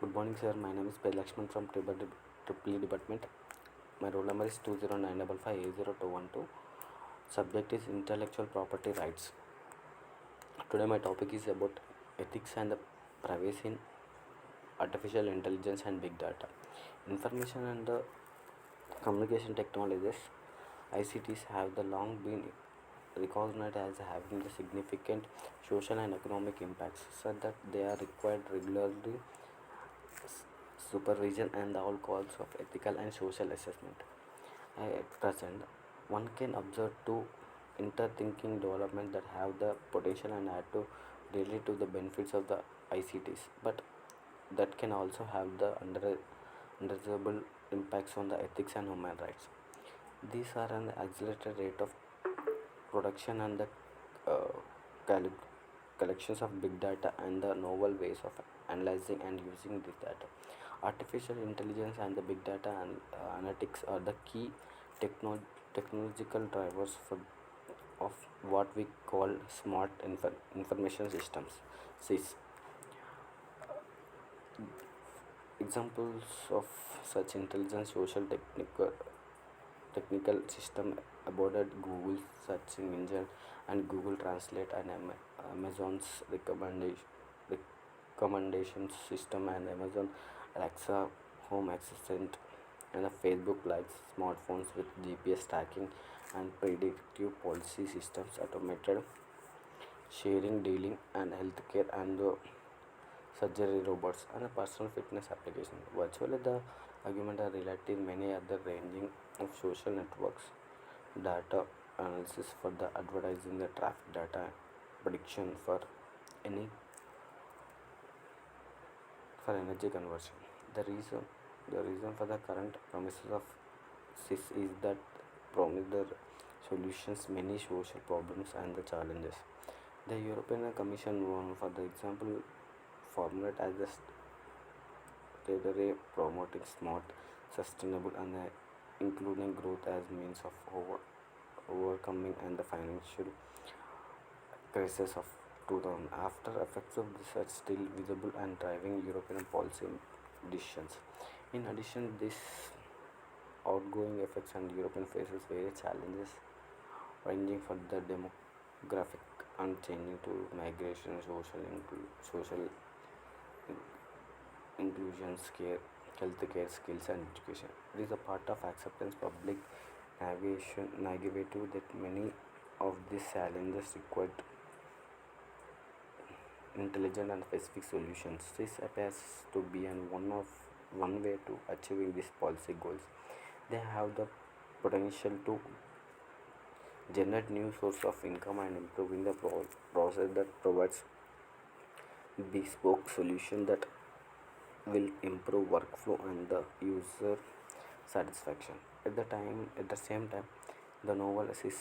Good morning, sir. My name is Lakshman from Triple E Department. My roll number is 2095580 Subject is intellectual property rights. Today, my topic is about ethics and the privacy in artificial intelligence and big data. Information and the communication technologies (ICTs) have the long been recognized as having the significant social and economic impacts, so that they are required regularly supervision and all calls of ethical and social assessment. At present, one can observe two interthinking developments that have the potential and add to really to the benefits of the ICTs, but that can also have the undesirable impacts on the ethics and human rights. These are an accelerated rate of production and the uh, collections of big data and the novel ways of analyzing and using this data. Artificial intelligence and the big data and analytics are the key techno- technological drivers of what we call smart information systems. SIS. Examples of such intelligent social technical system aboarded Google searching engine and Google Translate and Amazon's recommendation system and Amazon Alexa home assistant and the Facebook likes smartphones with GPS tracking and predictive policy systems, automated sharing, dealing and healthcare and the surgery robots and a personal fitness application. Virtually the argument are related many other ranging of social networks, data analysis for the advertising, the traffic data prediction for any for energy conversion. The reason for the current promises of SIS is that promise the solutions many social problems and the challenges. The European Commission, for the example, formulate as the strategy promoting smart, sustainable, and including growth as means of overcoming and the financial crisis of 2000. After effects of this are still visible and driving European policy decisions. In addition, this outgoing effects and European faces various challenges ranging from the demographic and changing to migration, social inclusion, care, healthcare skills and education. It is a part of acceptance public negative that many of these challenges require intelligent and specific solutions. This appears to be one way to achieving these policy goals. They have the potential to generate new source of income and improving the process that provides bespoke solution that will improve workflow and the user satisfaction. At the same time, the novel raises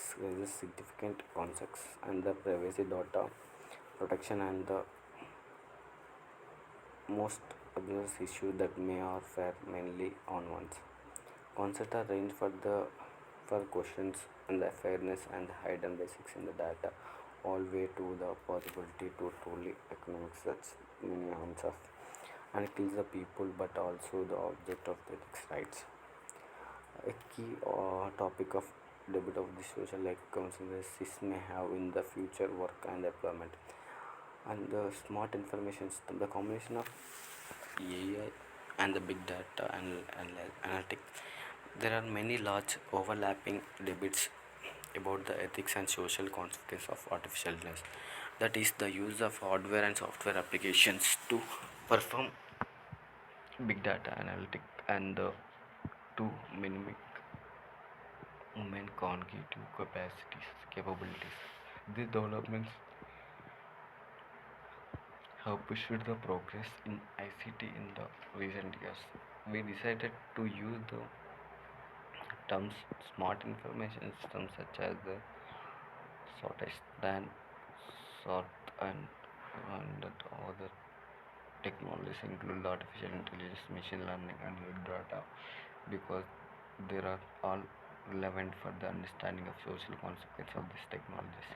significant concepts and the privacy data protection and the most obvious issue that may or fare mainly on ones. Concepts are range for questions and the fairness and hidden basics in the data, all way to the possibility to truly economic such many harms of and kills the people, but also the object of the ethics rights. A key topic of debate of the social consequences may have in the future work and employment and the smart information system. The combination of AI and the big data and analytics. There are many large overlapping debates about the ethics and social consequences of artificial intelligence. That is the use of hardware and software applications to perform big data analytic and to mimic human cognitive capabilities. These developments have pushed the progress in ICT in the recent years. We decided to use the terms smart information systems such as the shortest than sort and that other technologies include artificial intelligence, machine learning and big data because they are all relevant for the understanding of social consequences of these technologies.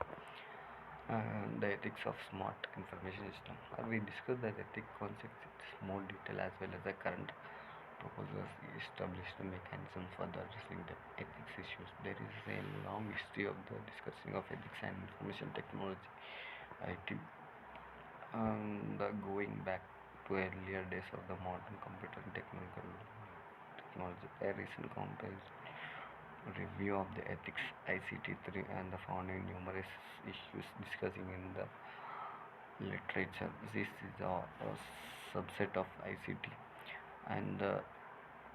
and the ethics of smart information system. We discuss the ethic concepts in more detail as well as the current proposals establish the mechanism for the addressing the ethics issues. There is a long history of the discussing of ethics and information technology IT, and going back to earlier days of the modern computer and technology. A recent comprehensive review of the ethics ICT3 and the founding numerous issues discussing in the literature. This is a subset of ICT, and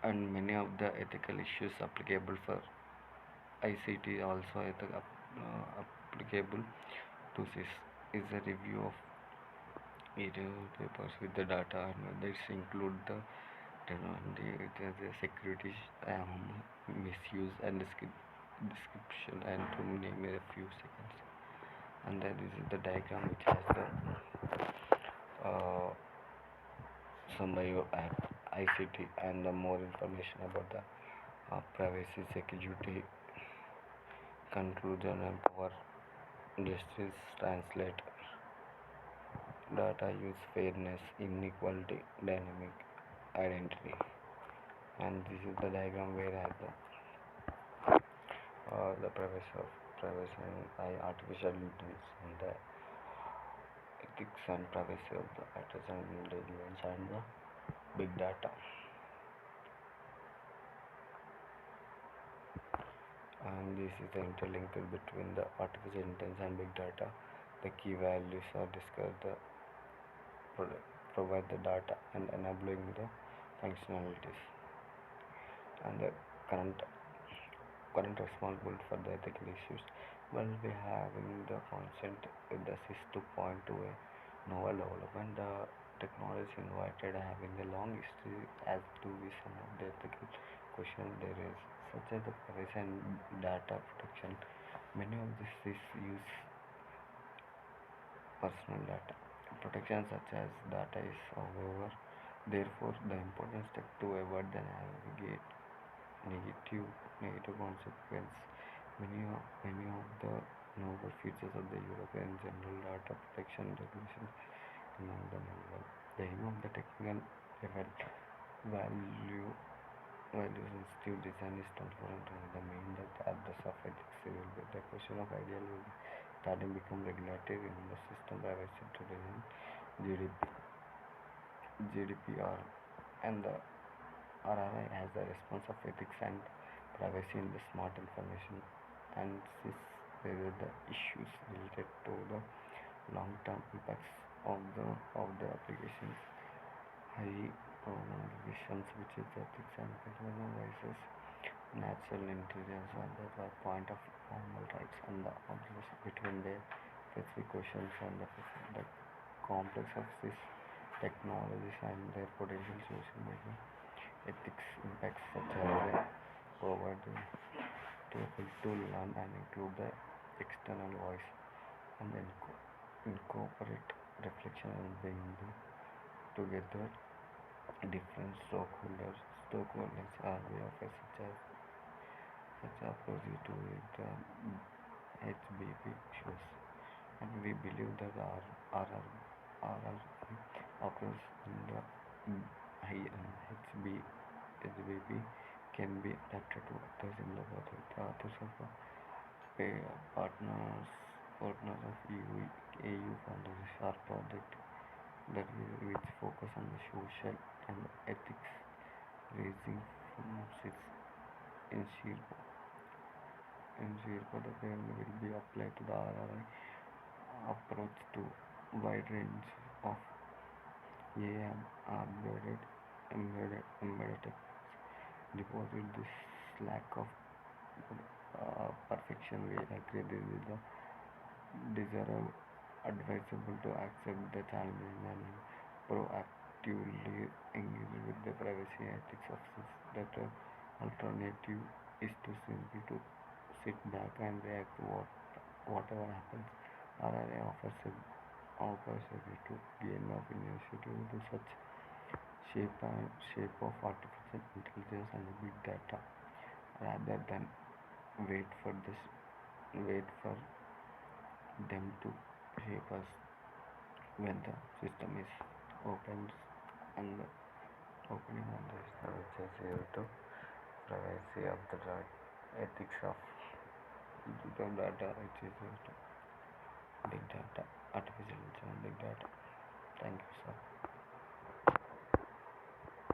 and many of the ethical issues applicable for ICT also applicable to this. Is a review of papers with the data, and this include the the security, misuse and description, and to name a few seconds. And then this is the diagram which has the some bio ICT and the more information about the privacy, security, conclusion, and power justice, translate data use, fairness, inequality, dynamic identity. And this is the diagram where I have the privacy and artificial intelligence, and the ethics and privacy of the artificial intelligence and the big data. And this is the interlink between the artificial intelligence and big data. The key values are discussed, the provide the data and enabling the functionalities, and the current responsibility for the ethical issues. Well, we having the consent with the SIS 2.2 a novel development. The technology invited having a long history as to be some of the ethical questions there is, such as the privacy and data protection. Many of these SIS use personal data. Protection such as data is, however, therefore the important step to avoid the negative consequence. Many of the novel features of the European General Data Protection Regulations among the novel. The aim of the technical level value sensitive design is transparent, and the main that address of ethics will be the question of ideal will be starting become regulated in the system privacy intelligence GDPR, and the RRI has the response of ethics and privacy in the smart information, and this there are the issues related to the long-term impacts of the applications, high promotions, which is ethics and consumer versus natural intelligence, and the point of formal rights, and the observation between the specific questions and the complex of these technologies and their potential social media ethics impacts, such as they provide to able to learn and include the external voice, and then incorporate reflection and bring them together different stakeholders are way of such approach to the HBP shows, and we believe that our approach in the HBP can be adapted to others in the world. The authors of partners of EU funders are project that which focus on the social and ethics, raising from its ensure ensure the framework will be applied to the RRI approach to wide range of AM embedded techniques. Deposit this lack of perfection. We agree this is the desirable, advisable to accept the challenges and proactively engage with the privacy ethics of this. That alternative is to simply to sit back and react to whatever happens. RRA offers a way to gain of initiative to such shape of artificial intelligence and big data, rather than wait for this wait for them to shape us when the system is open and opening on the system, which is due to privacy of the data, ethics of the data, which is due to big data, artificial intelligence, big data. Thank you, sir.